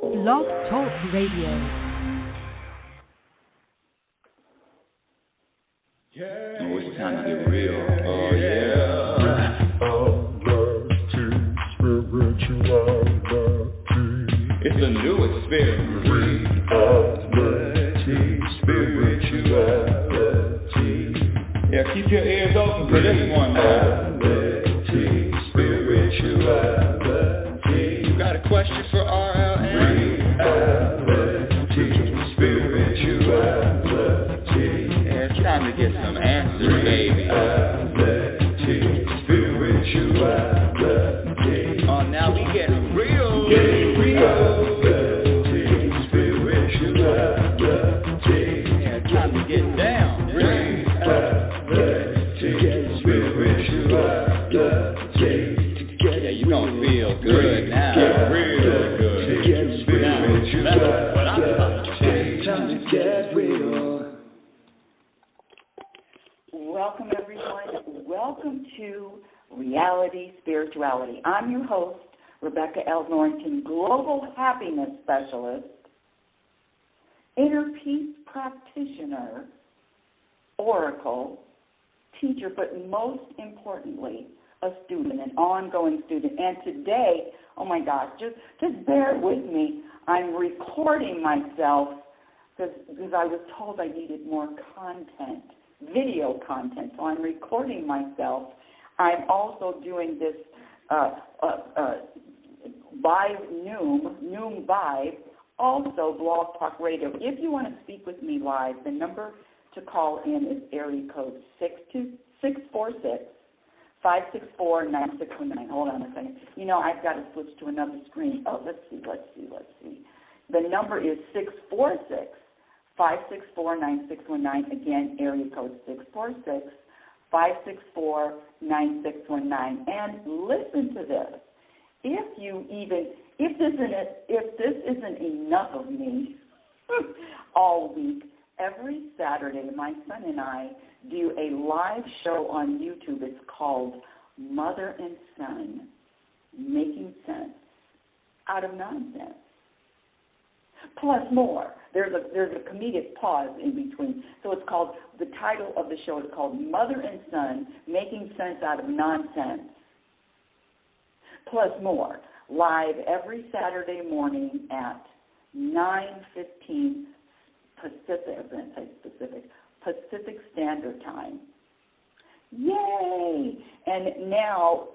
Blog Talk Radio. Oh, it's time to get real. Oh, yeah. It's a new experience. Reality, spirituality. Yeah, keep your ears open for this one now. Spirituality. You got a question for RLN? Reality, spirituality. Yeah, it's time to get some answers, baby. Spirituality. Oh, now we get real. Yeah, time to get down. Yeah, you gonna feel good now. Real good. That's what I'm talking about. Time to get real. Welcome, everyone. Welcome to Reality Spirituality. I'm your host, Rebecca L. Norrington, Global Happiness Specialist, Inner Peace Practitioner, Oracle, teacher, but most importantly, a student, an ongoing student. And today, oh my gosh, just bear with me. I'm recording myself because I was told I needed more content, video content. So I'm recording myself. I'm also doing this Vibe Noom Vibe, also Blog Talk Radio. If you want to speak with me live, the number to call in is area code 646-564-9619. Hold on a second. You know, I've got to switch to another screen. Oh, let's see. The number is 646-564-9619. Again, area code 646-564-9619. And listen to this. If this isn't enough of me all week, every Saturday, my son and I do a live show on YouTube. It's called Mother and Son, Making Sense Out of Nonsense. Plus more. There's a comedic pause in between. So it's called, the title of the show is called Mother and Son, Making Sense Out of Nonsense. Plus more. Live every Saturday morning at 9:15 Pacific Standard Time. Yay! And now,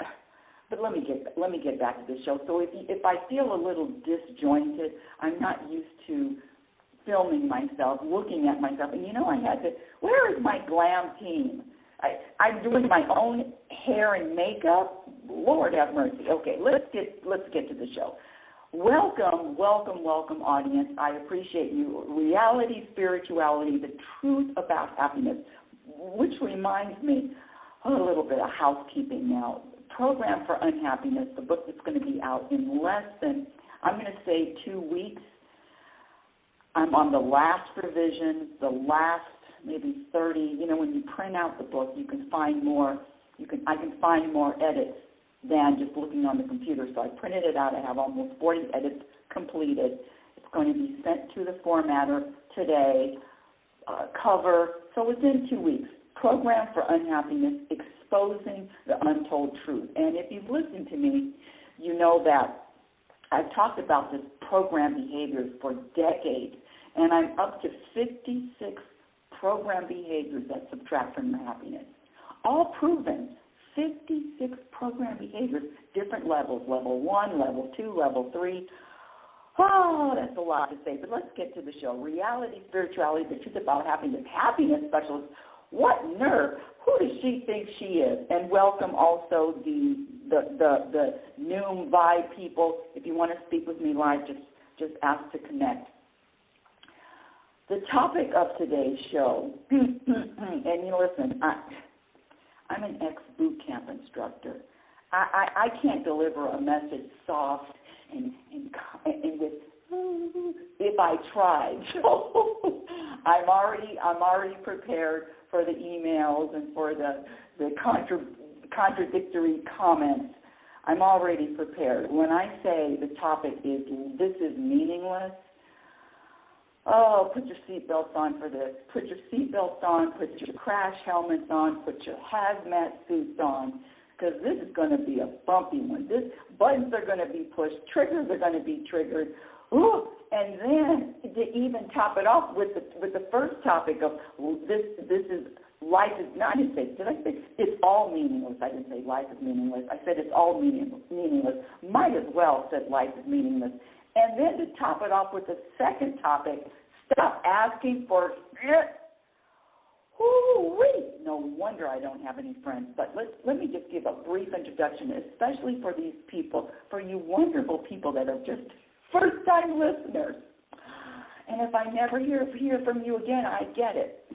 but let me get back to the show. So if I feel a little disjointed, I'm not used to filming myself, looking at myself. And you know, where is my glam team? I'm doing my own hair and makeup. Lord have mercy. Okay, let's get to the show. Welcome, audience. I appreciate you. Reality, Spirituality, the truth about happiness, which reminds me a little bit of housekeeping now. Program for Unhappiness, the book that's going to be out in less than, I'm going to say 2 weeks. I'm on the last revision, the last maybe 30. You know, when you print out the book, you can find more. I can find more edits than just looking on the computer. So I printed it out. I have almost 40 edits completed. It's going to be sent to the formatter today, cover. So within 2 weeks, Program for Unhappiness, Exposing the Untold Truth. And if you've listened to me, you know that I've talked about this program behaviors for decades, and I'm up to 56 program behaviors that subtract from your happiness. All proven. 56 program behaviors, different levels, level 1, level 2, level 3. Oh, that's a lot to say, but let's get to the show. Reality, Spirituality, the truth about happiness. Happiness specialist, what nerve? Who does she think she is? And welcome also the Noom Vibe people. If you want to speak with me live, just ask to connect. The topic of today's show, and you know, listen, I'm an ex-boot camp instructor. I can't deliver a message soft and with if I tried. So I'm already prepared for the emails and for the contradictory comments. I'm already prepared. When I say the topic is, this is meaningless, oh, put your seatbelts on for this. Put your seatbelts on, put your crash helmets on, put your hazmat suits on, because this is going to be a bumpy one. Buttons are going to be pushed, triggers are going to be triggered. Ooh, and then to even top it off with the first topic of this is life is not. I didn't say. Did I say it's all meaningless? I didn't say life is meaningless. I said it's all meaningless. Might as well said life is meaningless. And then to top it off with the second topic, stop asking for it. Woo-wee. No wonder I don't have any friends. But let me just give a brief introduction, especially for these people, for you wonderful people that are just first-time listeners. And if I never hear from you again, I get it.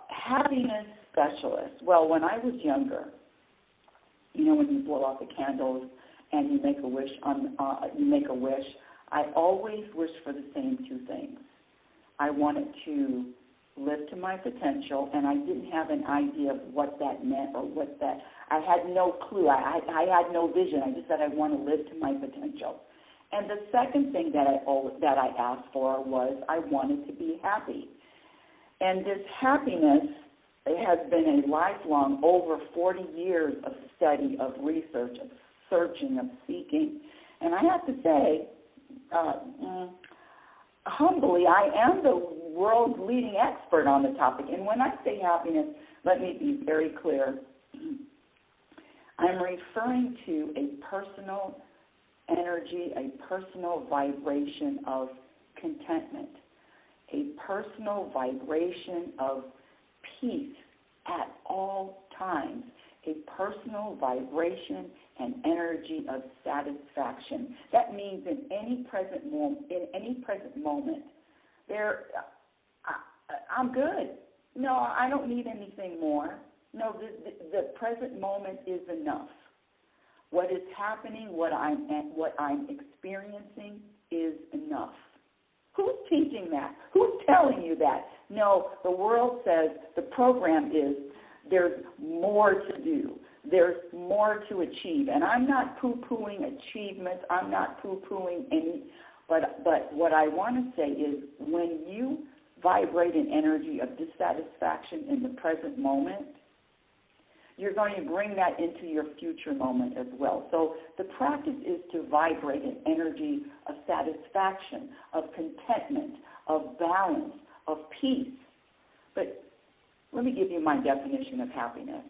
Happiness specialist. Well, when I was younger, you know, when you blow out the candles and you make a wish, I always wished for the same two things. I wanted to live to my potential, and I didn't have an idea of what that meant or what that. I had no clue. I had no vision. I just said I want to live to my potential. And the second thing that I asked for was I wanted to be happy. And this happiness has been a lifelong, over 40 years of study, of research, of searching, of seeking. And I have to say, humbly, I am the world's leading expert on the topic. And when I say happiness, let me be very clear. I'm referring to a personal energy, a personal vibration of contentment, a personal vibration of peace at all times, a personal vibration and energy of satisfaction. That means in any present moment, I'm good. No, I don't need anything more. No, the present moment is enough. What is happening, what I'm experiencing is enough. Who's teaching that? Who's telling you that? No, the world says, the program is, there's more to do. There's more to achieve. And I'm not poo-pooing achievements. I'm not poo-pooing any. But what I want to say is, when you vibrate an energy of dissatisfaction in the present moment, you're going to bring that into your future moment as well. So the practice is to vibrate an energy of satisfaction, of contentment, of balance, of peace. But let me give you my definition of happiness.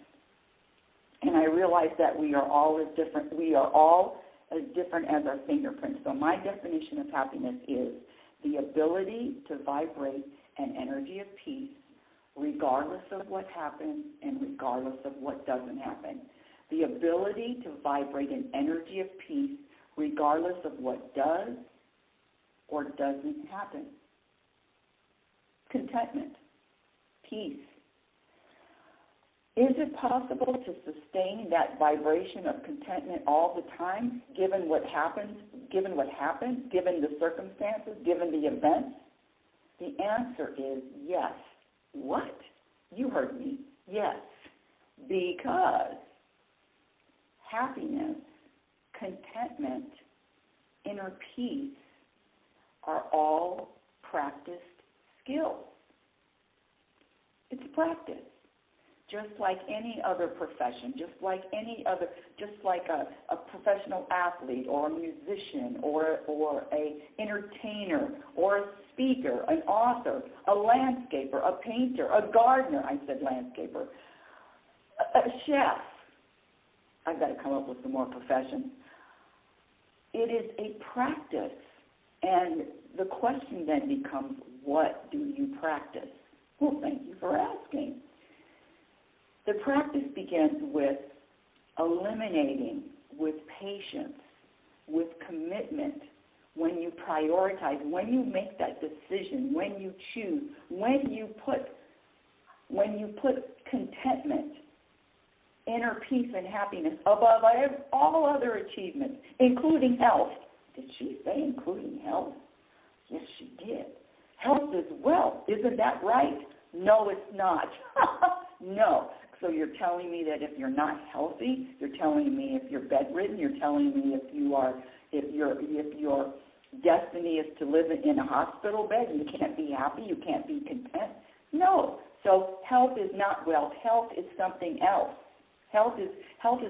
And I realize that we are all as different. We are all as different as our fingerprints. So my definition of happiness is the ability to vibrate an energy of peace, regardless of what happens and regardless of what doesn't happen. The ability to vibrate an energy of peace, regardless of what does or doesn't happen. Contentment, peace. Is it possible to sustain that vibration of contentment all the time, given what happens, given the circumstances, given the events? The answer is yes. What? You heard me. Yes. Because happiness, contentment, inner peace are all practiced skills. It's practice. Just like any other profession, just like a professional athlete or a musician or a entertainer or a speaker, an author, a landscaper, a painter, a gardener, I said landscaper, a chef. I've got to come up with some more professions. It is a practice, and the question then becomes, what do you practice? Well, thank you for asking. The practice begins with eliminating, with patience, with commitment, when you prioritize, when you make that decision, when you choose, when you put contentment, inner peace and happiness above all other achievements, including health. Did she say including health? Yes, she did. Health is wealth. Isn't that right? No, it's not. No. So you're telling me that if you're not healthy, you're telling me if you're bedridden, you're telling me if your destiny is to live in a hospital bed, you can't be happy, you can't be content. No. So health is not wealth. Health is something else. Health is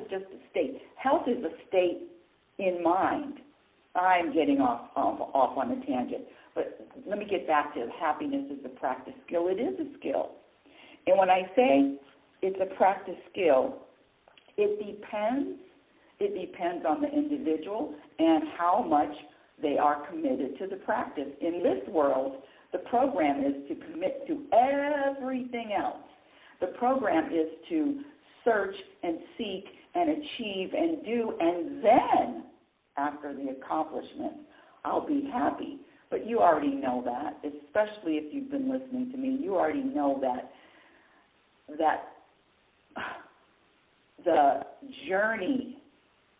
just a state. Health is a state in mind. I'm getting off on a tangent. But let me get back to happiness as a practice skill. It is a skill. And when I say it's a practice skill, it depends on the individual and how much they are committed to the practice. In this world, the program is to commit to everything else. The program is to search and seek and achieve and do, and then, after the accomplishment, I'll be happy. But you already know that, especially if you've been listening to me. You already know that the journey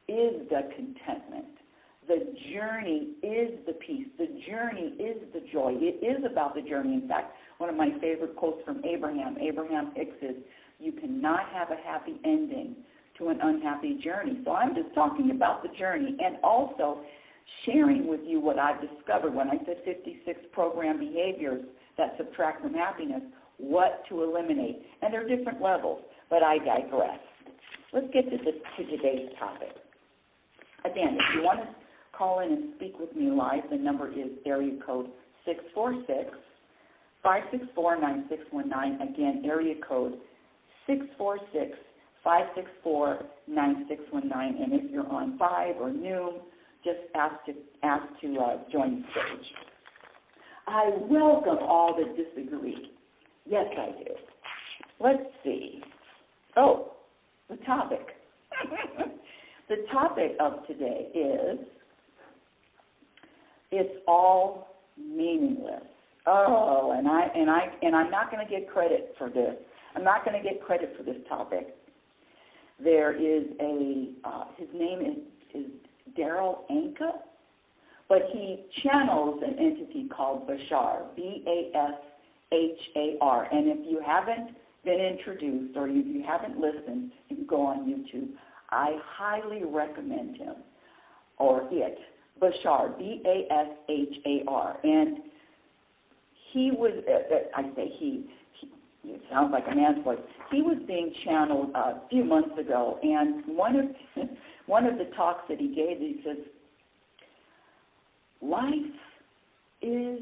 is the contentment. The journey is the peace. The journey is the joy. It is about the journey. In fact, one of my favorite quotes from Abraham Hicks is, you cannot have a happy ending to an unhappy journey. So I'm just talking about the journey and also sharing with you what I've discovered when I said 56 program behaviors that subtract from happiness, what to eliminate. And there are different levels, but I digress. Let's get to today's topic. Again, if you want to call in and speak with me live, the number is area code 646-564-9619. Again, area code 646-564-9619. And if you're on 5 or new, just ask to join the stage. I welcome all that disagree. Yes, I do. Let's see. Oh, the topic. The topic of today is, it's all meaningless. Oh, and I'm not going to get credit for this. I'm not going to get credit for this topic. There is his name is Daryl Anka, but he channels an entity called Bashar, B-A-S-H-A-R. And if you haven't been introduced or if you haven't listened, you can go on YouTube. I highly recommend him or it, Bashar, B-A-S-H-A-R. And he was, I say he, it sounds like a man's voice. He was being channeled a few months ago, and one of the talks that he gave, he says, life is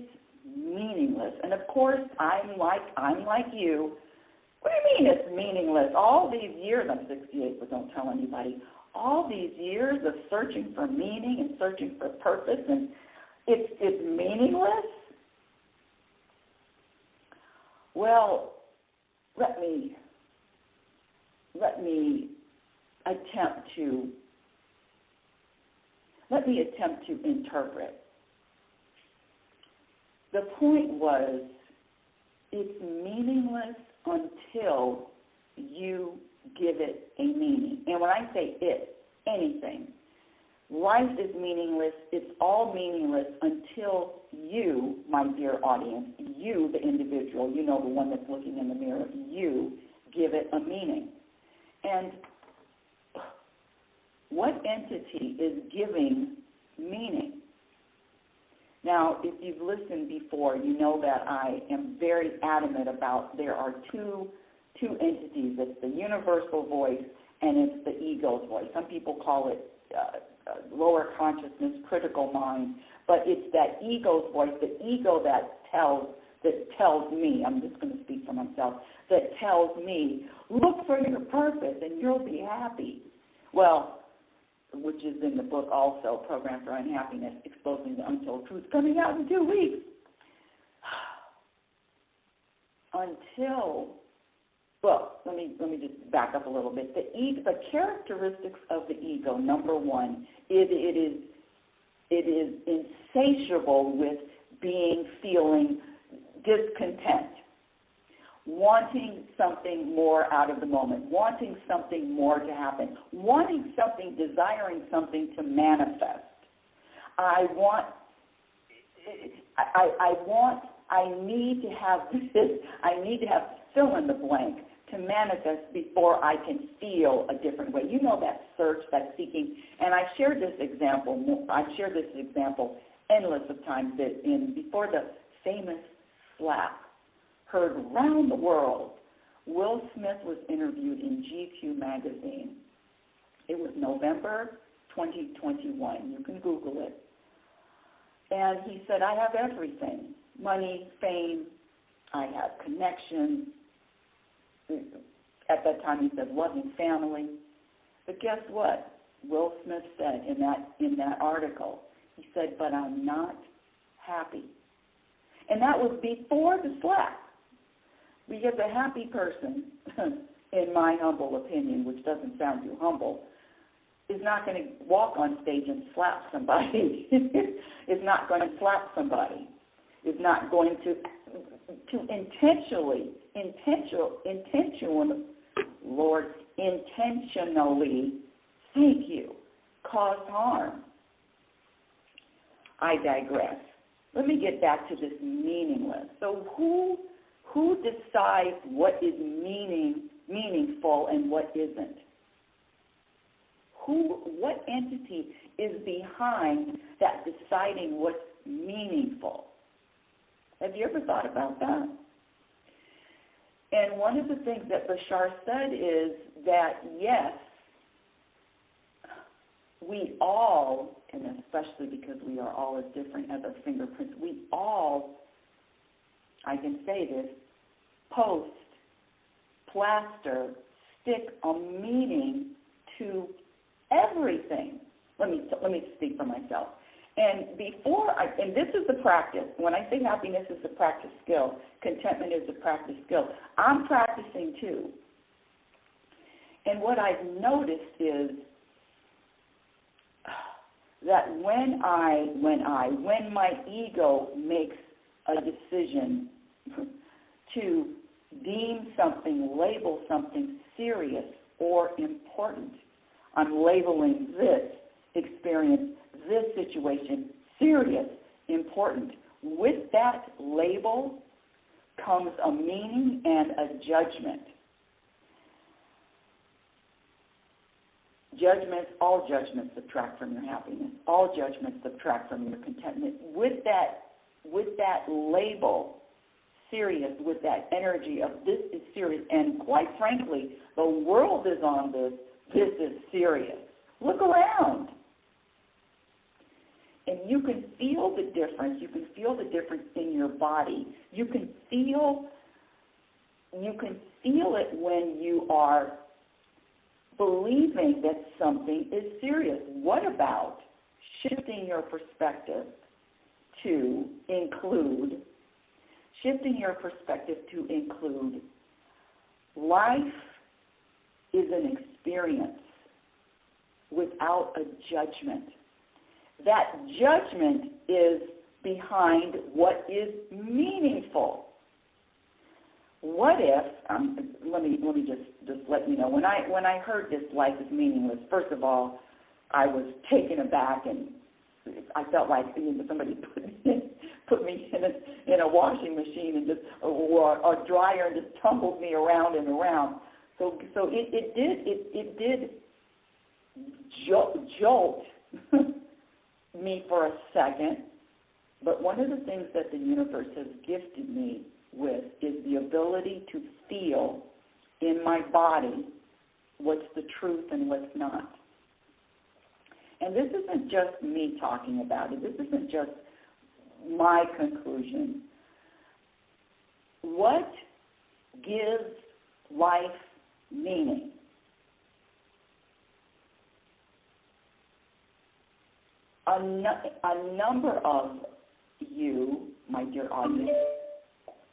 meaningless. And of course, I'm like you. What do you mean it's meaningless? All these years, I'm 68, but don't tell anybody. All these years of searching for meaning and searching for purpose, and it's meaningless? Well, let me attempt to interpret. The point was, it's meaningless until you give it a meaning. And when I say it, anything. Life is meaningless. It's all meaningless until you, my dear audience, you, the individual, you know, the one that's looking in the mirror, you give it a meaning. And what entity is giving meaning? Now, if you've listened before, you know that I am very adamant about there are two entities. It's the universal voice and it's the ego's voice. Some people call it lower consciousness, critical mind, but it's that ego's voice, the ego that tells me, I'm just going to speak for myself, that tells me, look for your purpose and you'll be happy. Well, which is in the book also, Program for Unhappiness, Exposing the Untold Truth, coming out in 2 weeks. Let me just back up a little bit. The characteristics of the ego, number one, it is insatiable with feeling discontent, wanting something more out of the moment, wanting something more to happen, wanting something, desiring something to manifest. I need to have this, I need to have fill in the blank to manifest before I can feel a different way. You know that search, that seeking. And I've shared this example endless of times that before the famous slap heard around the world, Will Smith was interviewed in GQ magazine. It was November 2021. You can Google it. And he said, I have everything: money, fame, I have connections. At that time, he said, loving family. But guess what? Will Smith said in that article, he said, but I'm not happy. And that was before the slap. Because a happy person, in my humble opinion, which doesn't sound too humble, is not going to walk on stage and slap somebody. Is not going to slap somebody. Is not going to intentionally, thank you, cause harm. I digress. Let me get back to this meaningless. So who decides what is meaningful and what isn't? What entity is behind that deciding what's meaningful? Have you ever thought about that? And one of the things that Bashar said is that, yes, we all, and especially because we are all as different as our fingerprints, we all, I can say this, post, plaster, stick a meaning to everything. Let me speak for myself. And and this is the practice. When I say happiness is a practice skill, contentment is a practice skill, I'm practicing too. And what I've noticed is that when my ego makes a decision to deem something, label something serious or important, I'm labeling this experience, this situation, serious, important. With that label comes a meaning and a judgment. All judgments subtract from your happiness. All judgments subtract from your contentment. With that label, serious, with that energy of this is serious, and quite frankly, the world is on this is serious. Look around. And you can feel the difference. You can feel the difference in your body. You can feel it when you are believing that something is serious. What about shifting your perspective to include life is an experience without a judgment. That judgment is behind what is meaningful. What if, let me just let you know, when I heard this life is meaningless, first of all, I was taken aback, and I felt like somebody put me in a washing machine and or a dryer and just tumbled me around and around. So it did jolt me for a second, but one of the things that the universe has gifted me with is the ability to feel in my body what's the truth and what's not. And this isn't just me talking about it. This isn't just my conclusion. What gives life meaning? A number of you, my dear audience,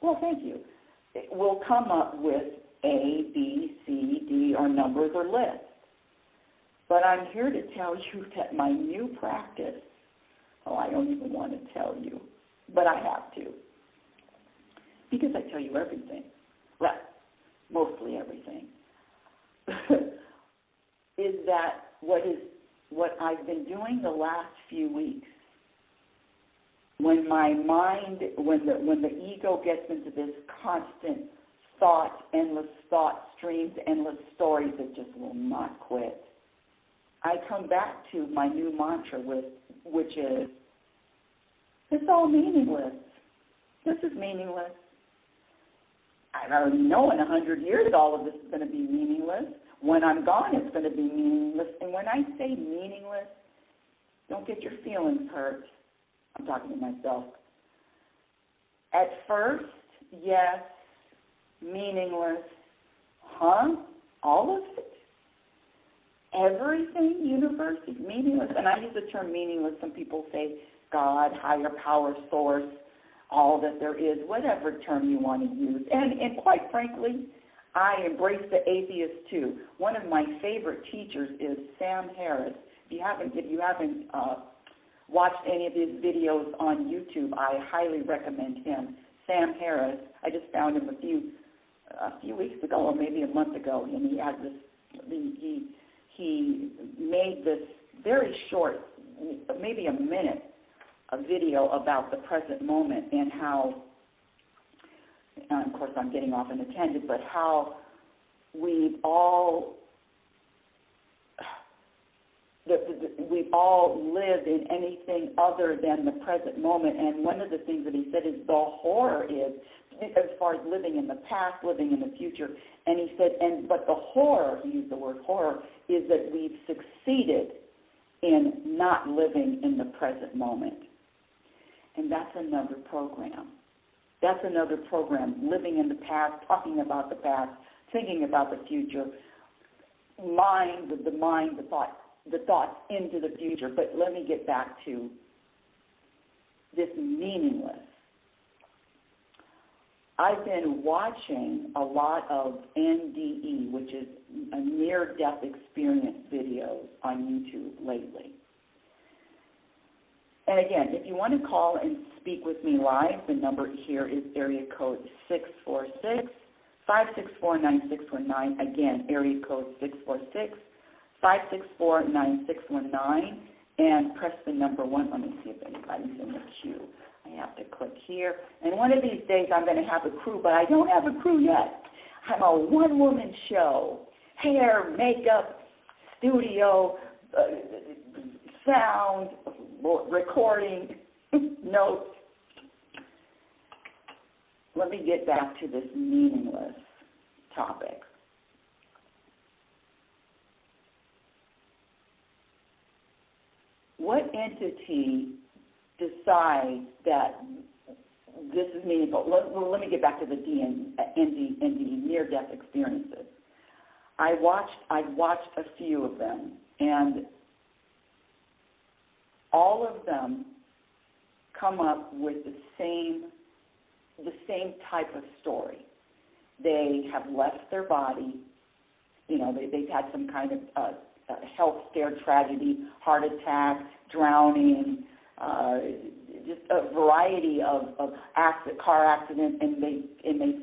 well, thank you, will come up with A, B, C, D, or numbers or lists. But I'm here to tell you that my new practice, I don't even want to tell you, but I have to. Because I tell you everything. Well, mostly everything. Is that what I've been doing the last few weeks. When my mind, when the ego gets into this constant thought streams, endless stories that just will not quit. I come back to my new mantra, which is, it's all meaningless. This is meaningless. I already know in 100 years all of this is going to be meaningless. When I'm gone, it's going to be meaningless. And when I say meaningless, don't get your feelings hurt. I'm talking to myself. At first, yes, meaningless. Huh? All of it? Everything, universe, is meaningless. And I use the term meaningless. Some people say God, higher power, source, all that there is, whatever term you want to use. And quite frankly, I embrace the atheist too. One of my favorite teachers is Sam Harris. If you haven't watched any of his videos on YouTube, I highly recommend him. Sam Harris. I just found him a few weeks ago, or maybe a month ago, and he had this. He made this very short, maybe a minute, a video about the present moment and how. And of course, I'm getting off on a tangent, but how we've all lived in anything other than the present moment. And one of the things that he said is the horror is, as far as living in the past, living in the future. And he said, but the horror, he used the word horror, is that we've succeeded in not living in the present moment. And that's another program. That's another program, living in the past, talking about the past, thinking about the future, the thoughts into the future. But let me get back to this meaningless. I've been watching a lot of NDE, which is a near-death experience videos on YouTube lately. And again, if you want to call and speak with me live, the number here is area code 646-564-9619. Again, area code 646-564-9619. And press the number 1. Let me see if anybody's in the queue. I have to click here. And one of these days I'm going to have a crew, but I don't have a crew yet. I'm a one-woman show. Hair, makeup, studio, sound, recording, notes. Let me get back to this meaningless topic. What entity decides that this is meaningful? Let me get back to the NDE, near-death experiences. I watched a few of them, and all of them come up with the same type of story. They have left their body. They've had some kind of health scare, tragedy, heart attack, drowning, just a variety of car accidents, and they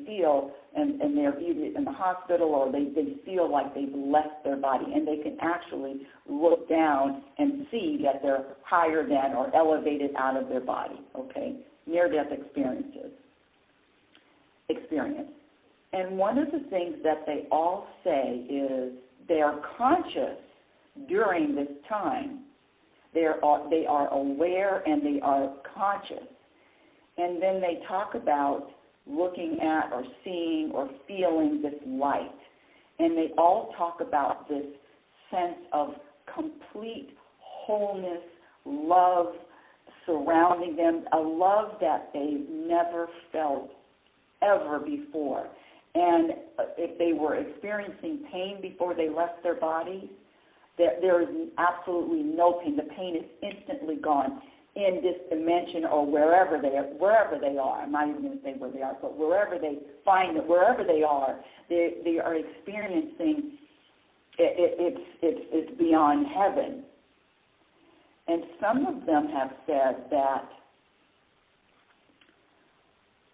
feel and they're either in the hospital or they feel like they've left their body, and they can actually look down and see that they're higher than or elevated out of their body. Okay, near-death experience. And one of the things that they all say is they are conscious during this time. They are aware and they are conscious. And then they talk about looking at or seeing or feeling this light. And they all talk about this sense of complete wholeness, love surrounding them, a love that they've never felt ever before. And if they were experiencing pain before they left their body, there is absolutely no pain. The pain is instantly gone in this dimension or wherever they are. I'm not even going to say where they are, but wherever they find it, wherever they are experiencing it's beyond heaven. And some of them have said that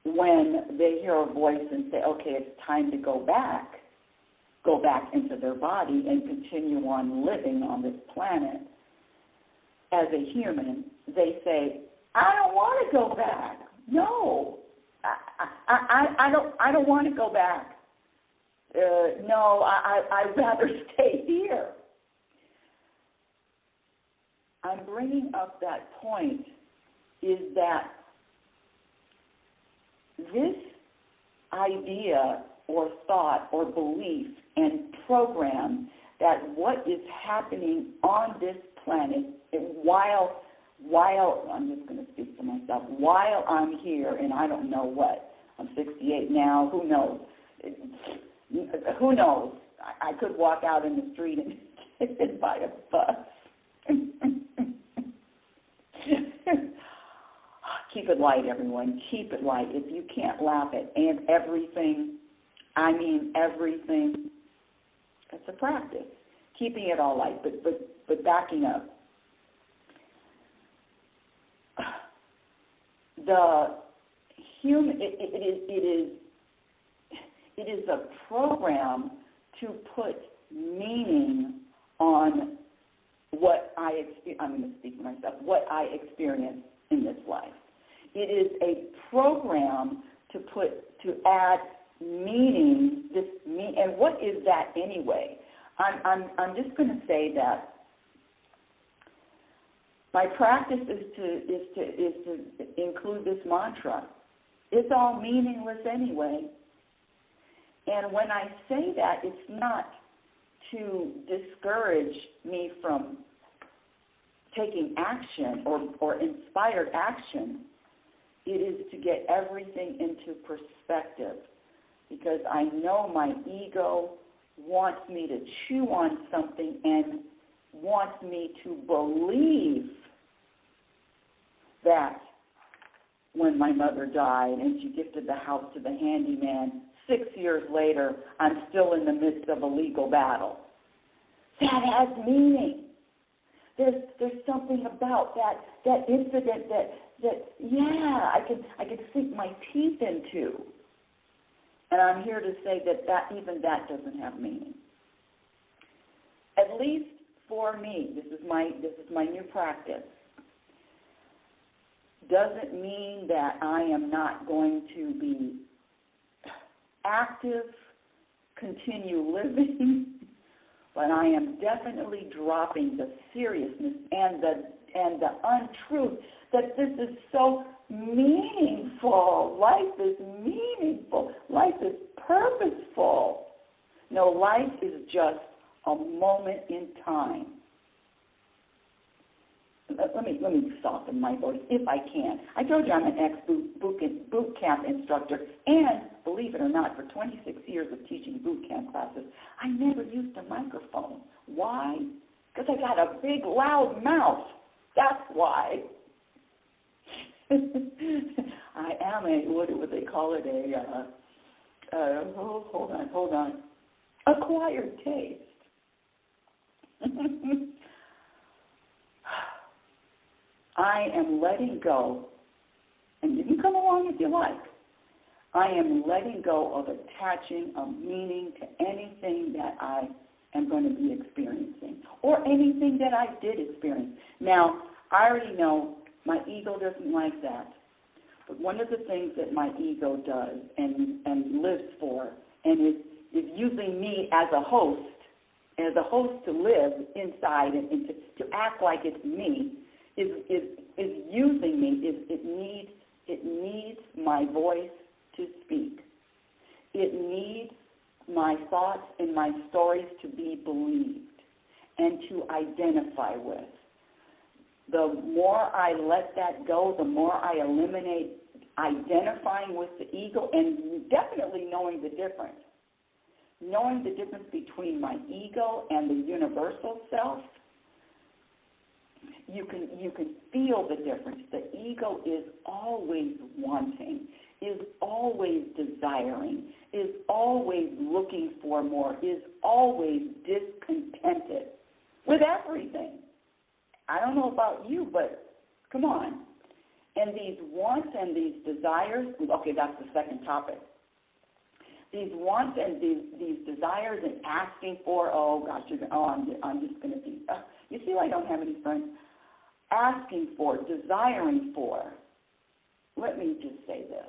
when they hear a voice and say, okay, it's time to go back into their body and continue on living on this planet as a human, they say, I don't want to go back. No, I don't want to go back. no, I'd rather stay here. I'm bringing up that point is that this idea or thought or belief and program that what is happening on this planet while I'm just going to speak for myself, while I'm here, and I don't know what, I'm 68 now, who knows? Who knows? I could walk out in the street and get hit by a bus. Keep it light, everyone. Keep it light. If you can't laugh at everything, I mean everything, it's a practice. Keeping it all light, but backing up. The human, it is a program to put meaning on what I'm going to speak for myself, what I experience in this life. It is a program to add meaning. And what is that anyway? I'm just going to say that my practice is to include this mantra. It's all meaningless anyway. And when I say that, it's not to discourage me from taking action or inspired action. It is to get everything into perspective, because I know my ego wants me to chew on something and wants me to believe that when my mother died and she gifted the house to the handyman, 6 years later, I'm still in the midst of a legal battle. That has meaning. There's something about that incident that I could sink my teeth into. And I'm here to say that even that doesn't have meaning. At least for me, this is my new practice. Doesn't mean that I am not going to be active, continue living, but I am definitely dropping the seriousness and the untruth that this is so meaningful. Life is meaningful. Life is purposeful. No, life is just a moment in time. Let me soften my voice if I can. I told you I'm an ex-boot camp instructor, and believe it or not, for 26 years of teaching boot camp classes, I never used a microphone. Why? Because I got a big, loud mouth. That's why. I am what would they call it? Hold on. Acquired taste. I am letting go, and you can come along if you like. I am letting go of attaching a meaning to anything that I am going to be experiencing or anything that I did experience. Now, I already know my ego doesn't like that, but one of the things that my ego does and lives for and is using me as a host to live inside and to act like it's me, is using me. It needs my voice to speak. It needs my thoughts and my stories to be believed and to identify with. The more I let that go, the more I eliminate identifying with the ego and definitely knowing the difference. Knowing the difference between my ego and the universal self, you can feel the difference. The ego is always wanting, is always desiring, is always looking for more, is always discontented with everything. I don't know about you, but come on. And these wants and these desires, okay, that's the second topic. These wants and these desires and asking for, I'm just going to be, you see why I don't have any friends? Asking for, desiring for. Let me just say this.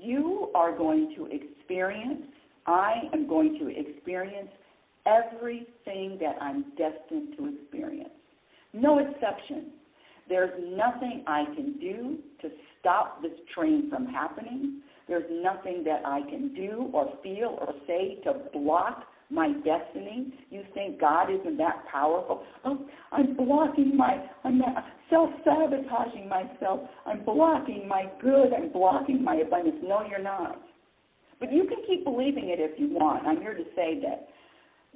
You are going to experience I am going to experience everything that I'm destined to experience. No exception. There's nothing I can do to stop this train from happening. There's nothing that I can do or feel or say to block my destiny. You think God isn't that powerful? Oh, I'm self-sabotaging myself. I'm blocking my good. I'm blocking my abundance. No, you're not. But you can keep believing it if you want. I'm here to say that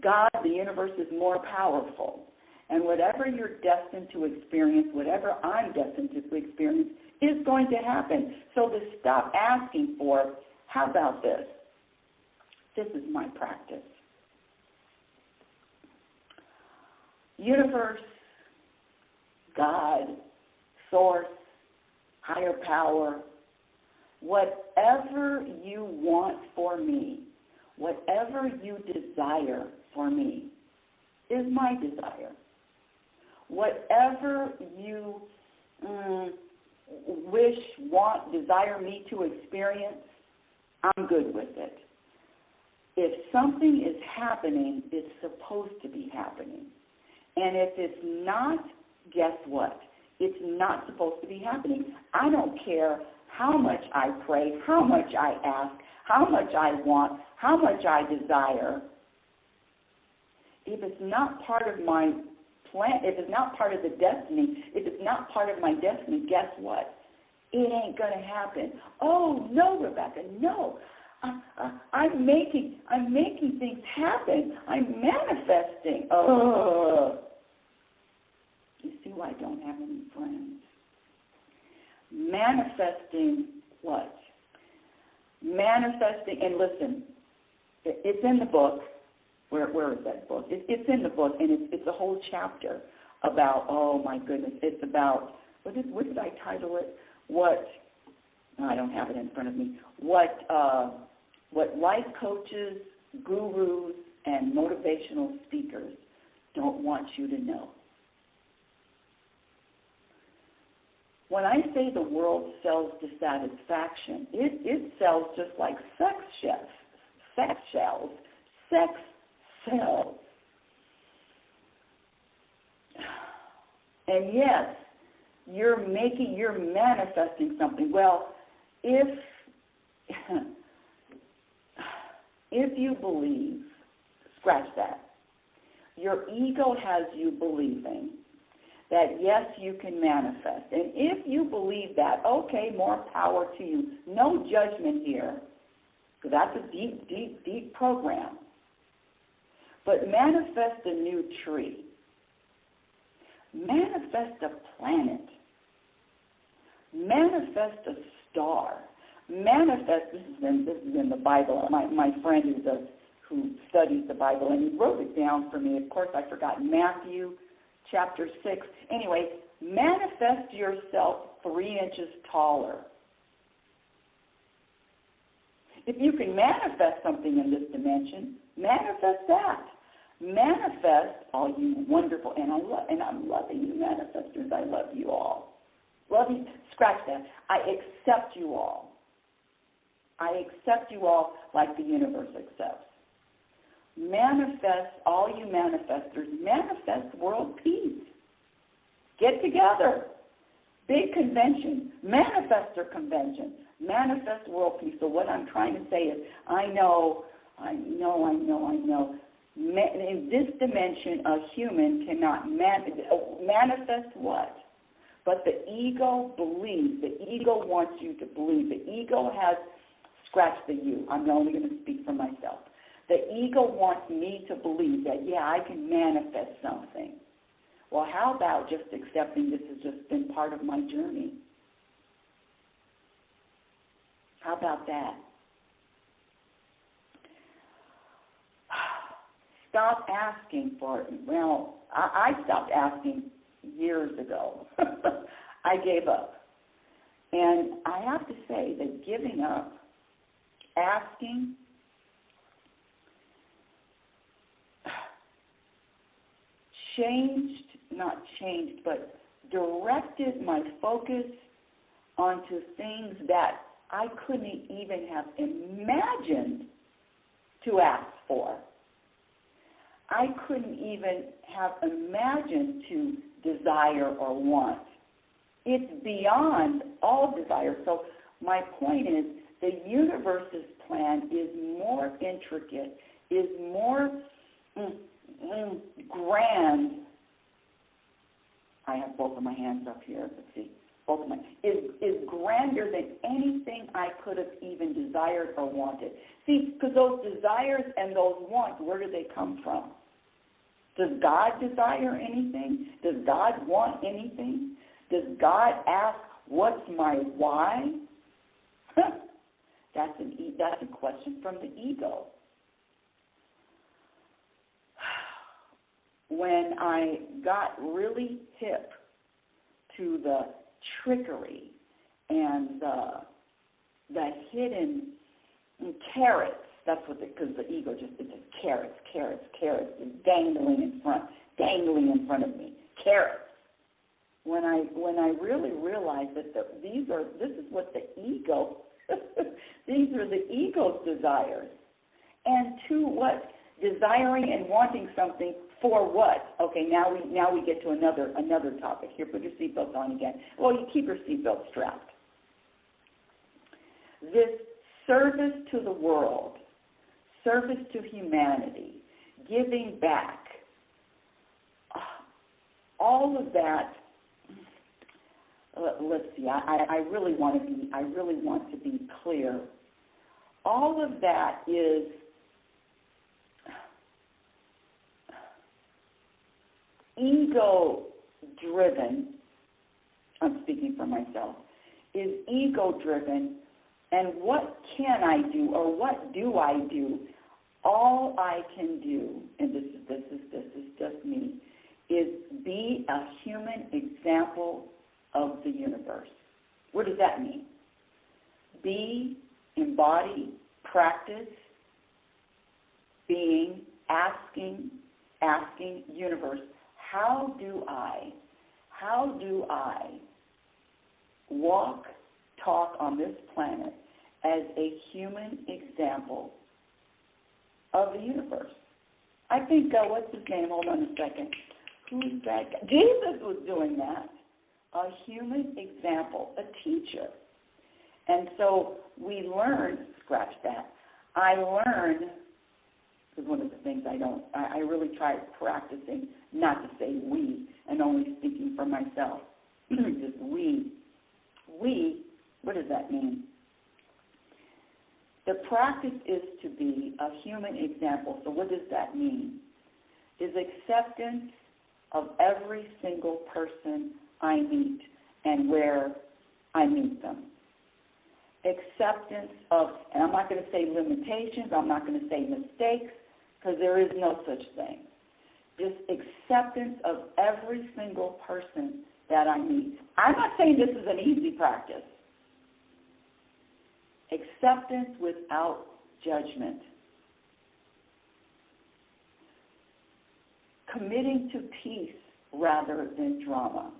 God, the universe, is more powerful. And whatever you're destined to experience, whatever I'm destined to experience, is going to happen. So to stop asking for it, how about this? This is my practice. Universe, God, source, higher power, whatever you want for me, whatever you desire for me, is my desire. Whatever you wish, want, desire me to experience, I'm good with it. If something is happening, it's supposed to be happening. And if it's not, guess what? It's not supposed to be happening. I don't care how much I pray, how much I ask, how much I want, how much I desire. If it's not part of my plan, if it's not part of the destiny, if it's not part of my destiny, guess what? It ain't going to happen. Oh, no, Rebecca, no. I'm making things happen. I'm manifesting. Oh. You see why I don't have any friends? Manifesting what? Manifesting, and listen, it's in the book. Where is that book? It's in the book, and it's a whole chapter about, oh my goodness, it's about, what did I title it? I don't have it in front of me. What life coaches, gurus, and motivational speakers don't want you to know. When I say the world sells dissatisfaction, it sells just like sex shells. And yes, you're manifesting something. Well, if you believe, scratch that. Your ego has you believing that, yes, you can manifest. And if you believe that, okay, more power to you. No judgment here, because that's a deep, deep, deep program. But manifest a new tree. Manifest a planet. Manifest a star. Manifest, this is in the Bible. My friend who studies the Bible, and he wrote it down for me. Of course, I forgot Matthew chapter 6. Anyway, manifest yourself 3 inches taller. If you can manifest something in this dimension, manifest that. Manifest all you wonderful, and I'm loving you manifestors. I love you all. Love you. Scratch that. I accept you all. I accept you all like the universe accepts. Manifest, all you manifestors, manifest world peace. Get together. Big convention, manifestor convention, manifest world peace. So what I'm trying to say is, I know. In this dimension, a human cannot manifest what? But the ego believes. The ego wants you to believe. The ego has, scratch the you. I'm only going to speak for myself. The ego wants me to believe that, yeah, I can manifest something. Well, how about just accepting this has just been part of my journey? How about that? Stop asking for it. Well, I stopped asking years ago. I gave up. And I have to say that giving up, asking, but directed my focus onto things that I couldn't even have imagined to ask for. I couldn't even have imagined to desire or want. It's beyond all desire. So my point is, the universe's plan is more intricate, is more grand. I have both of my hands up here. Let's see. Both of my is grander than anything I could have even desired or wanted. See, because those desires and those wants, where do they come from? Does God desire anything? Does God want anything? Does God ask, what's my why? That's a question from the ego. When I got really hip to the trickery and the hidden carrots, that's what, because the ego just carrots, just dangling in front of me, carrots. When I really realized that this is what the ego, these are the ego's desires, and to what? Desiring and wanting something for what? Okay, now we get to another topic. Here, put your seatbelts on again. Well, you keep your seatbelt strapped. This service to the world, service to humanity, giving back, all of that. Let's see. I really want to be clear. All of that is ego-driven. I'm speaking for myself. Is ego-driven, and what can I do, or what do I do? All I can do, and this is just me, is be a human example of the universe. What does that mean? Be, embody, practice, being, asking universe, how do I walk, talk on this planet as a human example of the universe? I think, what's his name? Hold on a second. Who's that guy? Jesus was doing that. A human example, a teacher. And so we learn, scratch that, I learn, because one of the things I really try practicing not to say we and only speaking for myself. Just we, what does that mean? The practice is to be a human example. So what does that mean? Is acceptance of every single person I meet and where I meet them. Acceptance of, and I'm not going to say limitations, I'm not going to say mistakes, because there is no such thing. Just acceptance of every single person that I meet. I'm not saying this is an easy practice. Acceptance without judgment. Committing to peace rather than drama.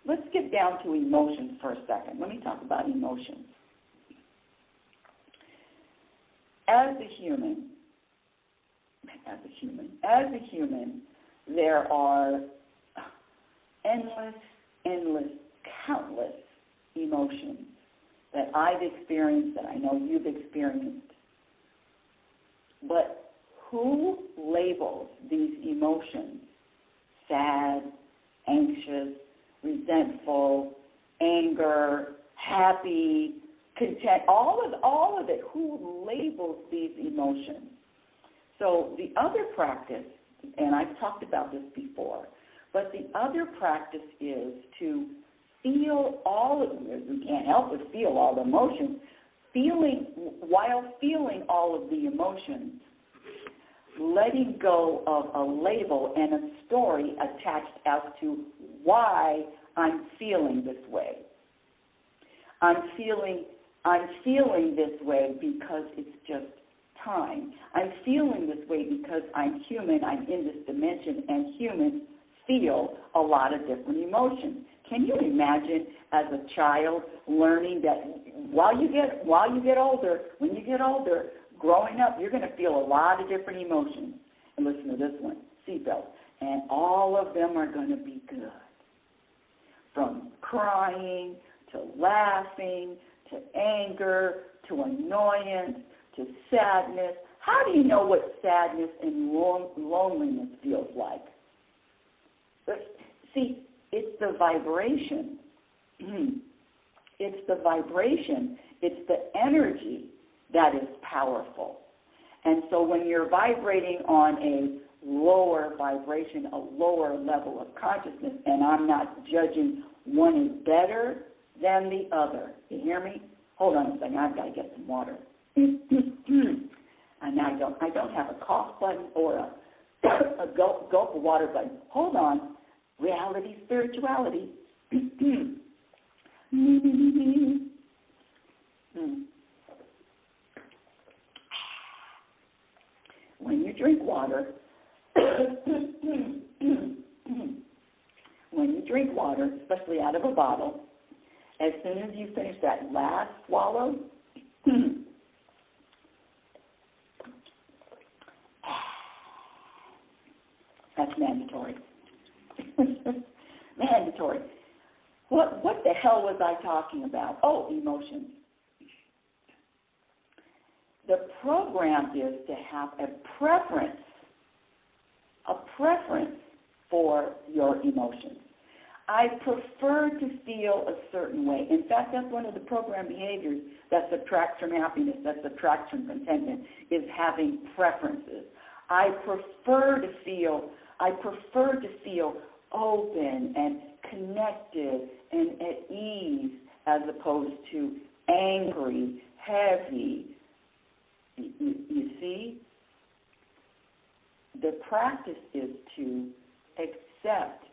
Let's get down to emotions for a second. Let me talk about emotions. As a human, there are endless, countless emotions that I've experienced, that I know you've experienced. But who labels these emotions? Sad, anxious, resentful, anger, happy, content, all of it. Who labels these emotions? So the other practice, and I've talked about this before, but the other practice is to feel all of them. We can't help but feel all the emotions. While feeling all of the emotions, letting go of a label and a story attached as to why I'm feeling this way. I'm feeling this way because it's just time. I'm feeling this way because I'm human, I'm in this dimension, and humans feel a lot of different emotions. Can you imagine as a child learning that when you get older, growing up, you're going to feel a lot of different emotions. And listen to this one, seatbelts. And all of them are going to be good. From crying to laughing to anger to annoyance to sadness. How do you know what sadness and loneliness feels like? But see, it's the vibration. It's the vibration. It's the energy that is powerful. And so when you're vibrating on a lower vibration, a lower level of consciousness, and I'm not judging one is better than the other. You hear me? Hold on a second. I've got to get some water. And I don't have a cough button or a gulp of water button. Hold on. Reality, spirituality. When you drink water, especially out of a bottle, as soon as you finish that last swallow, that's mandatory. Mandatory. What the hell was I talking about? Oh, emotions. The program is to have a preference for your emotions. I prefer to feel a certain way. In fact, that's one of the program behaviors that subtracts from happiness, that subtracts from contentment, is having preferences. I prefer to feel open and connected and at ease as opposed to angry, heavy. You see? The practice is to accept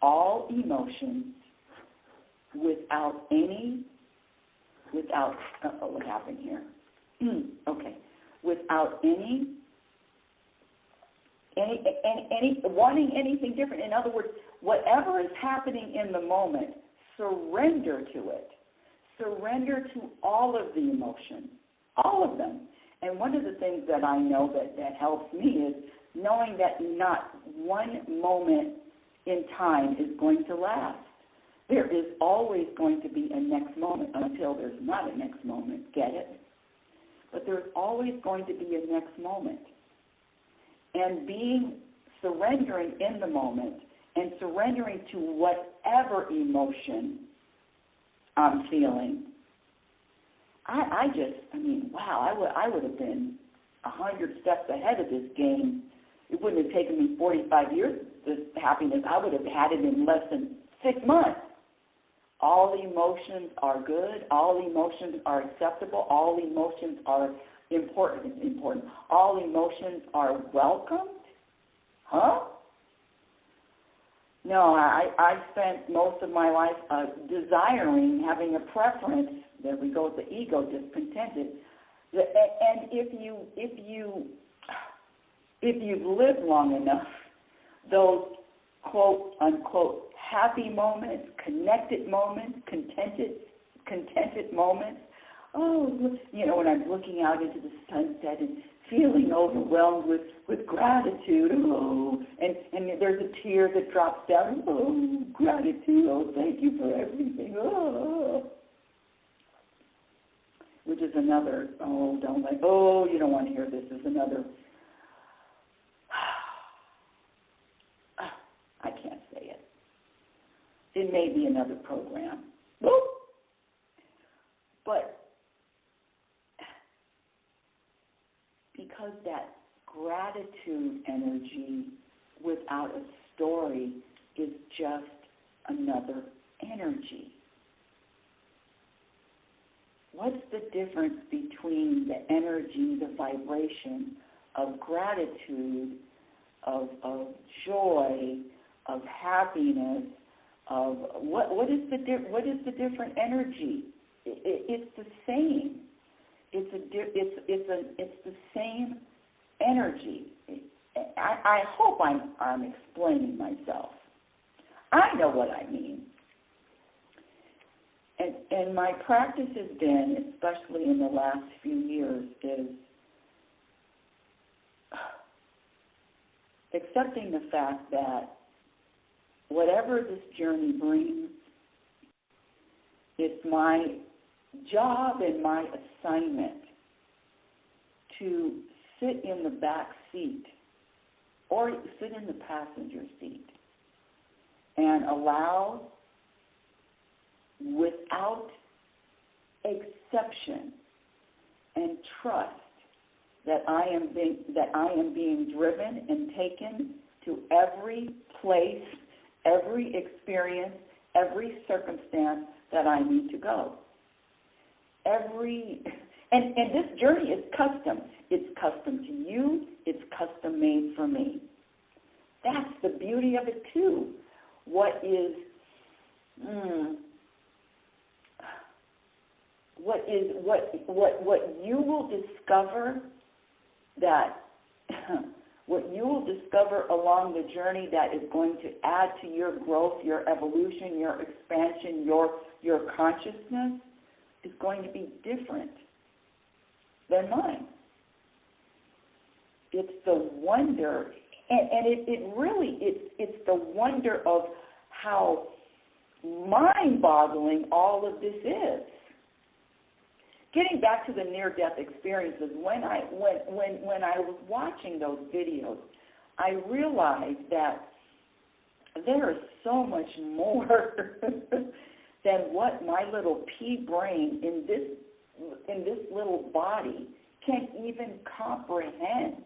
all emotions without what happened here? Okay. Without any wanting anything different. In other words, whatever is happening in the moment, surrender to it. Surrender to all of the emotions, all of them. And one of the things that I know that helps me is knowing that not one moment in time is going to last. There is always going to be a next moment until there's not a next moment. Get it? But there's always going to be a next moment. And surrendering in the moment and surrendering to whatever emotion I'm feeling, wow, I would have been 100 steps ahead of this game. It wouldn't have taken me 45 years, this happiness. I would have had it in less than 6 months. All emotions are good. All emotions are acceptable. All emotions are important. All emotions are welcomed. Huh? No, I spent most of my life desiring, having a preference. There we go with the ego, discontented. And if you've lived long enough, those quote unquote happy moments, connected moments, contented moments. Oh, when I'm looking out into the sunset and feeling overwhelmed with gratitude. Oh, and there's a tear that drops down. Oh, gratitude. Oh, thank you for everything. Oh. Which is another, you don't want to hear this. Is another, I can't say it. It may be another program. But because that gratitude energy without a story is just another energy. What's the difference between the energy, the vibration of gratitude, of joy, of happiness, of what is the different energy? It's the same. It's the same energy. I hope I'm explaining myself. I know what I mean. And my practice has been, especially in the last few years, is accepting the fact that whatever this journey brings, it's my job and my assignment to sit in the back seat or sit in the passenger seat and allow, without exception and trust, that I am being driven and taken to every place, every experience, every circumstance that I need to go. And this journey is custom. It's custom to you. It's custom made for me. That's the beauty of it too. What you will discover what you will discover along the journey that is going to add to your growth, your evolution, your expansion, your consciousness is going to be different than mine. It's the wonder, and it really, it's the wonder of how mind-boggling all of this is. Getting back to the near-death experiences, when I was watching those videos, I realized that there is so much more than what my little pea brain in this little body can even comprehend.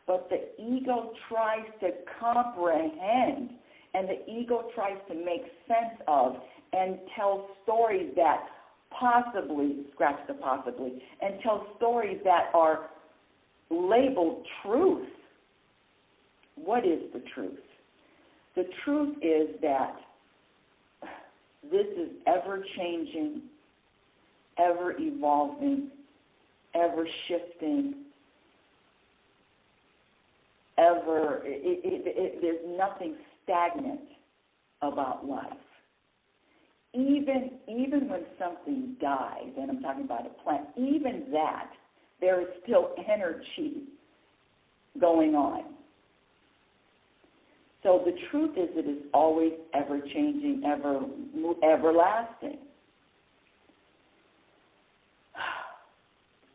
But the ego tries to comprehend, and the ego tries to make sense of and tell stories that possibly, scratch the possibly, and tell stories that are labeled truth. What is the truth? The truth is that this is ever-changing, ever-evolving, ever-shifting, there's nothing stagnant about life. Even when something dies, and I'm talking about a plant, even that, there is still energy going on. So the truth is it is always ever-changing, everlasting.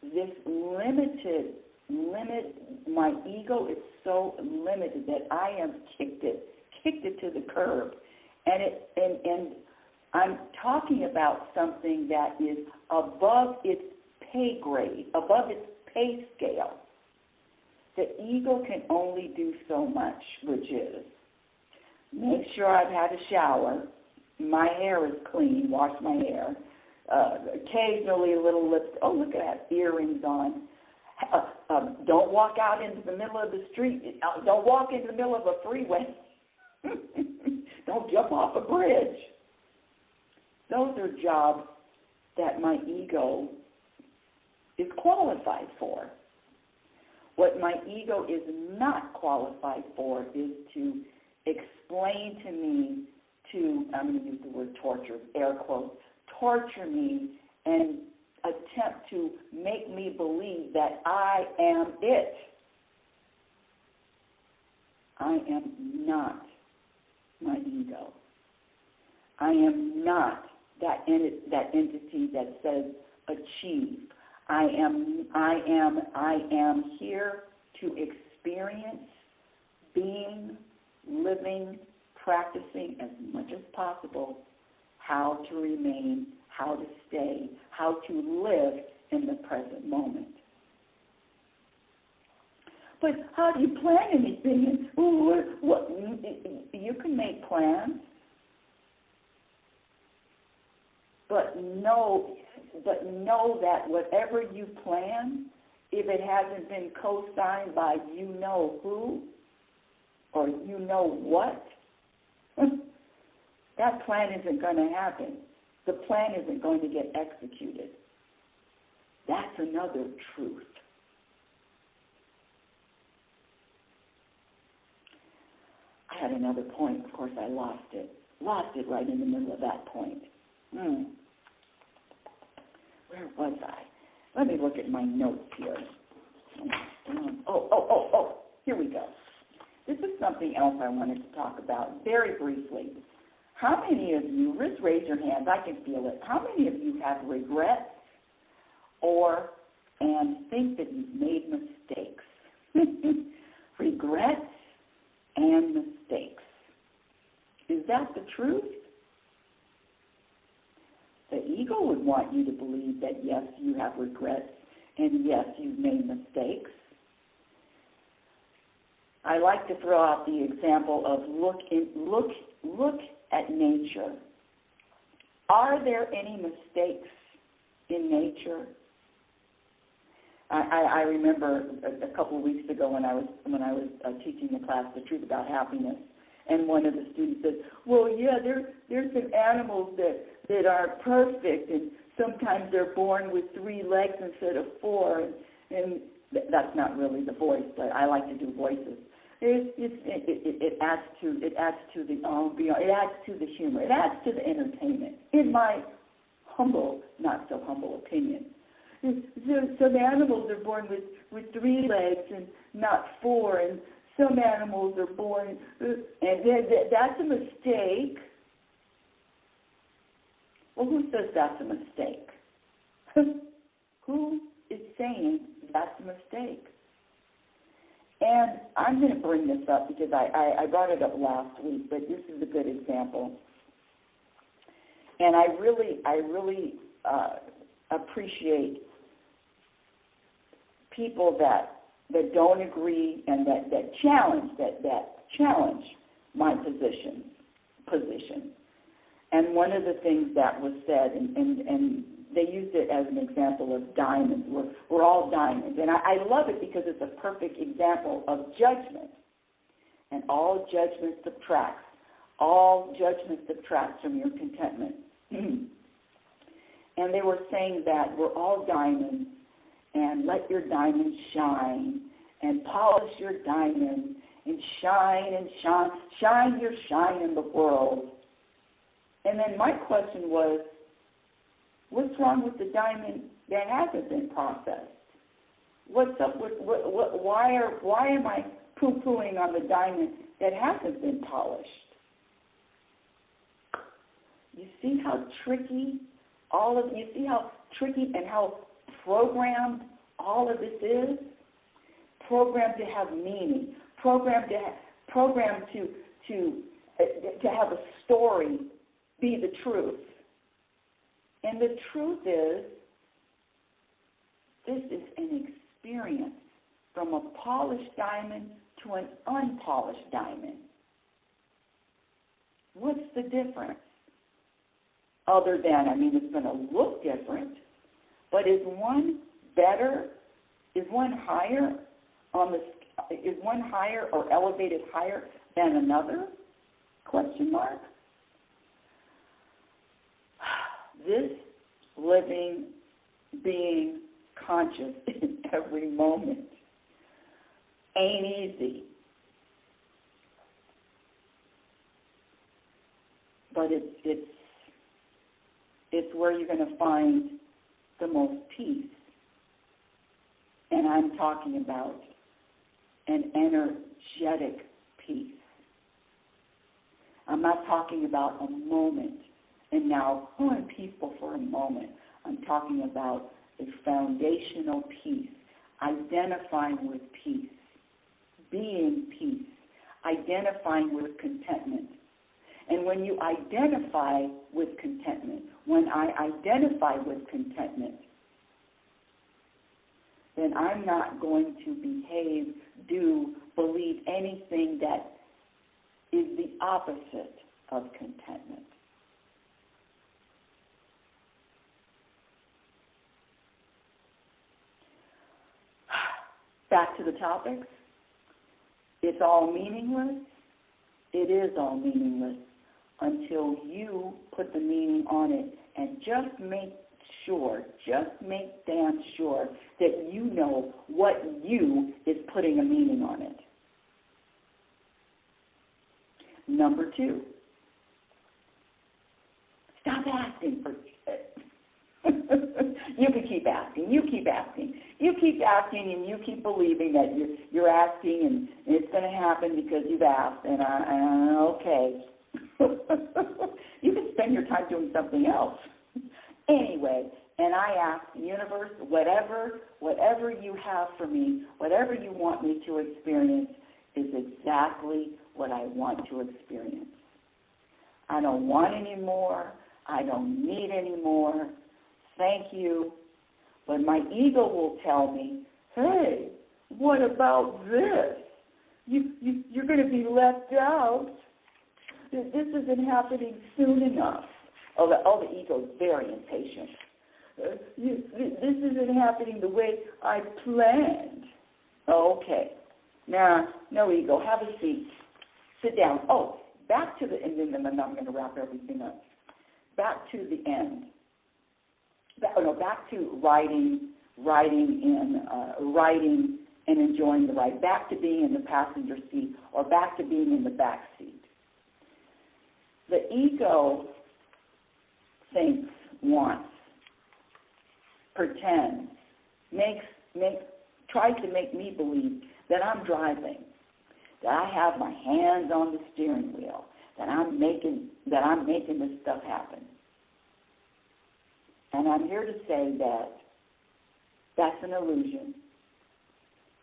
This my ego is so limited that I am kicked it to the curb, and I'm talking about something that is above its pay grade, above its pay scale. The ego can only do so much, which is make sure I've had a shower, my hair is clean, wash my hair, occasionally a little lipstick. Oh, look at that, earrings on. Don't walk out into the middle of the street. Don't walk into the middle of a freeway. Don't jump off a bridge. Those are jobs that my ego is qualified for. What my ego is not qualified for is to explain to me, I'm going to use the word torture, air quotes, torture me and attempt to make me believe that I am it. I am not my ego. I am not that entity that says achieve. I am here to experience being, living, practicing as much as possible how to remain, how to stay, how to live in the present moment. But how do you plan anything? You can make plans, but know that whatever you plan, if it hasn't been co-signed by you know who or you know what, that plan isn't going to happen. The plan isn't going to get executed. That's another truth. I had another point. Of course, I lost it. Lost it right in the middle of that point. Where was I? Let me look at my notes here. Oh, here we go. this is something else I wanted to talk about very briefly. How many of you, just raise your hands, I can feel it. How many of you have regrets and think that you've made mistakes? Regrets and mistakes. Is that the truth? The ego would want you to believe that, yes, you have regrets and, yes, you've made mistakes. I like to throw out the example of look at nature. Are there any mistakes in nature? I remember a couple of weeks ago when I was teaching the class The Truth About Happiness, and one of the students said, "Well, yeah, there's some animals that are perfect, and sometimes they're born with 3 legs instead of 4." And that's not really the voice, but I like to do voices. It adds to the ambiance, it adds to the humor, it adds to the entertainment, in my humble, not so humble opinion. Some animals are born with 3 legs and not 4, and some animals are born, and that's a mistake. Well, who says that's a mistake? Who is saying that's a mistake? And I'm going to bring this up because I brought it up last week, but this is a good example. And I really appreciate people that don't agree and that challenge my position. And one of the things that was said, and they used it as an example of diamonds. We're all diamonds. And I love it because it's a perfect example of judgment. And all judgment subtracts. All judgment subtracts from your contentment. And they were saying that we're all diamonds, and let your diamond shine, and polish your diamond, and shine your shine in the world. And then my question was, what's wrong with the diamond that hasn't been processed? What's up with why am I poo-pooing on the diamond that hasn't been polished? You see how tricky and how programmed all of this is? Programmed to have meaning, programmed to have a story be the truth. And the truth is, this is an experience from a polished diamond to an unpolished diamond. What's the difference? Other than, it's going to look different, but is one better? Is one higher or elevated higher than another? Question mark. This living being conscious in every moment ain't easy. But it's where you're going to find the most peace. And I'm talking about an energetic peace. I'm not talking about a moment. And now, I'm peaceful for a moment. I'm talking about a foundational peace, identifying with peace, being peace, identifying with contentment. And when you identify with contentment, when I identify with contentment, then I'm not going to behave, do, believe anything that is the opposite of contentment. Back to the topics. It's all meaningless. It is all meaningless until you put the meaning on it, and just make damn sure that you know what you is putting a meaning on it. Number 2, stop asking for it. You can keep asking. You keep asking and you keep believing that you're asking and it's going to happen because you've asked. And okay. You can spend your time doing something else. Anyway, and I ask the universe, whatever you have for me, whatever you want me to experience is exactly what I want to experience. I don't want any more. I don't need any more. Thank you. But my ego will tell me, hey, what about this? You're going to be left out. This isn't happening soon enough. The ego is very impatient. This isn't happening the way I planned. Okay. Now, no ego. Have a seat. Sit down. Oh, back to the end, and then I'm going to wrap everything up. Back to the end. Back to writing and enjoying the ride. Back to being in the passenger seat or back to being in the back seat. The ego thinks, wants, pretends, tries to make me believe that I'm driving, that I have my hands on the steering wheel, that I'm making this stuff happen. And I'm here to say that that's an illusion.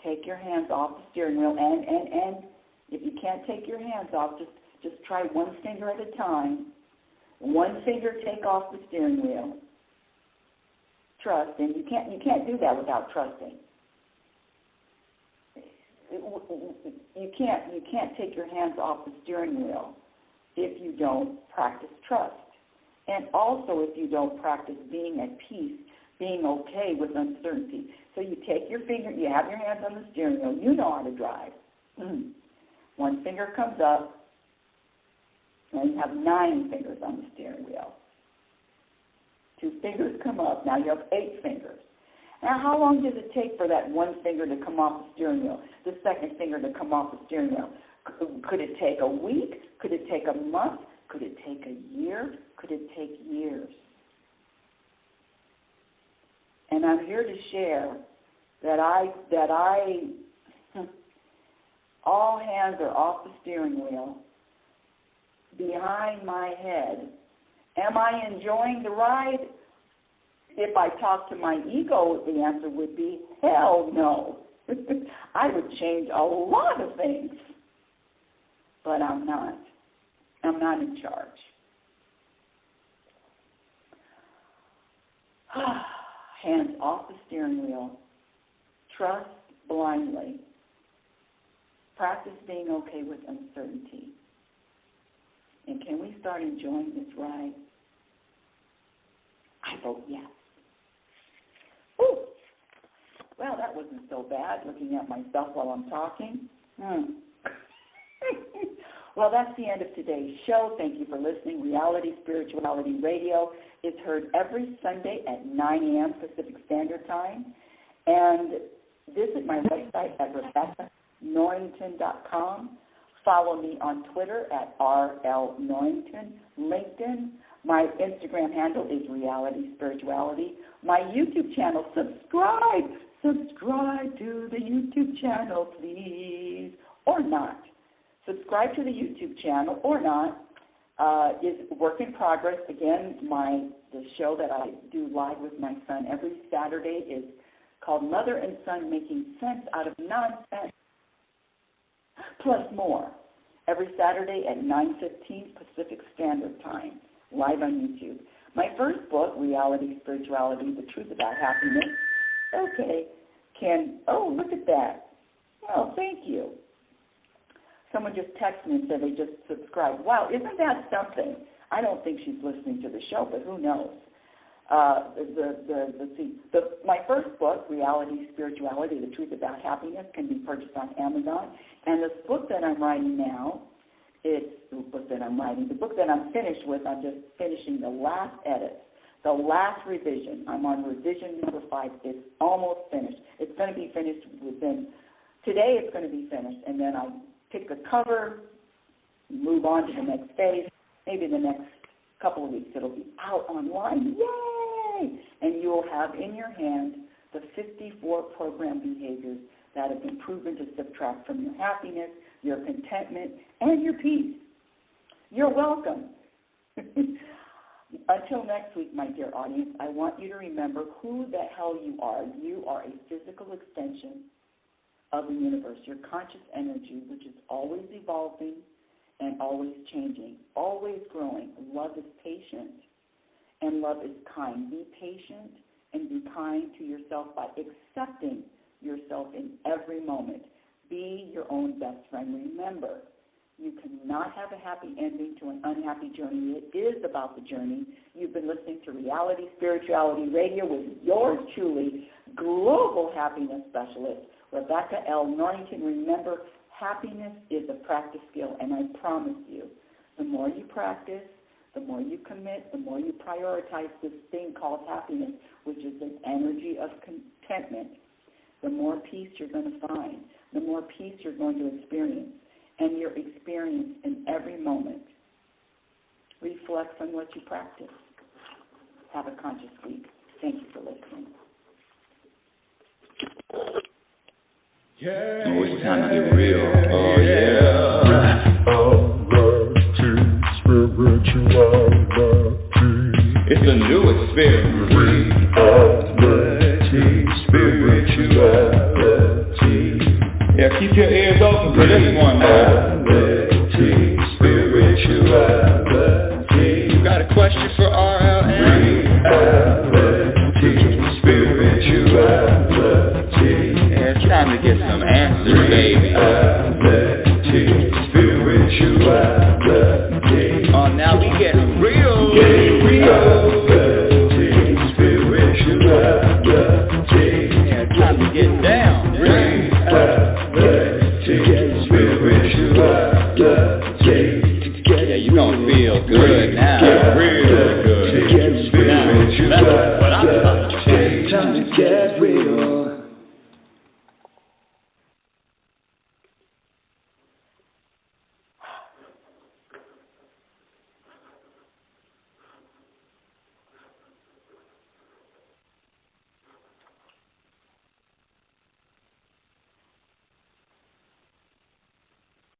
Take your hands off the steering wheel, and if you can't take your hands off, just try one finger at a time. One finger take off the steering wheel. Trust, and you can't do that without trusting. You can't take your hands off the steering wheel if you don't practice trust. And also if you don't practice being at peace, being okay with uncertainty. So you take your finger, you have your hands on the steering wheel, you know how to drive. One finger comes up, and you have 9 fingers on the steering wheel. 2 fingers come up, now you have 8 fingers. Now how long does it take for that one finger to come off the steering wheel, the second finger to come off the steering wheel? Could it take a week? Could it take a month? Could it take a year? Could it take years? And I'm here to share that all hands are off the steering wheel, behind my head. Am I enjoying the ride? If I talk to my ego, the answer would be hell no. I would change a lot of things. But I'm not. I'm not in charge. Hands off the steering wheel. Trust blindly. Practice being okay with uncertainty. And can we start enjoying this ride? I vote yes. Ooh. Well, that wasn't so bad, looking at myself while I'm talking. Well, that's the end of today's show. Thank you for listening. Reality Spirituality Radio is heard every Sunday at 9 a.m. Pacific Standard Time. And visit my website at RebeccaNorrington.com. Follow me on Twitter at RLNorrington. LinkedIn. My Instagram handle is Reality Spirituality. My YouTube channel, subscribe to the YouTube channel, please, or not. Subscribe to the YouTube channel or not is work in progress. Again, the show that I do live with my son every Saturday is called Mother and Son Making Sense Out of Nonsense, plus more, every Saturday at 9:15 Pacific Standard Time, live on YouTube. My first book, Reality Spirituality, The Truth About Happiness. Okay, look at that. Oh, thank you. Someone just texted me and said they just subscribed. Wow, isn't that something? I don't think she's listening to the show, but who knows? My first book, Reality Spirituality, The Truth About Happiness, can be purchased on Amazon. And this book that I'm writing now, the book that I'm finished with, I'm just finishing the last edit, the last revision. I'm on revision number 5. It's almost finished. It's going to be finished today it's going to be finished, and then I pick the cover, move on to the next phase. Maybe the next couple of weeks it'll be out online. Yay! And you'll have in your hand the 54 program behaviors that have been proven to subtract from your happiness, your contentment, and your peace. You're welcome. Until next week, my dear audience, I want you to remember who the hell you are. You are a physical extension of the universe, your conscious energy, which is always evolving and always changing, always growing. Love is patient and love is kind. Be patient and be kind to yourself by accepting yourself in every moment. Be your own best friend. Remember, you cannot have a happy ending to an unhappy journey. It is about the journey. You've been listening to Reality Spirituality Radio with yours truly, Global Happiness Specialist, Rebecca L. Norrington. Remember, happiness is a practice skill, and I promise you, the more you practice, the more you commit, the more you prioritize this thing called happiness, which is an energy of contentment, the more peace you're going to find, the more peace you're going to experience. And your experience in every moment reflects on what you practice. Have a conscious week. Thank you for listening. Yeah, oh, it's time to get real. Oh, yeah. It's a new experience. Reality Spirituality. Yeah, keep your ears open for this one, man. Reality Spirituality. You got a question for RLN? Reality Spirituality. Yeah, it's time to get some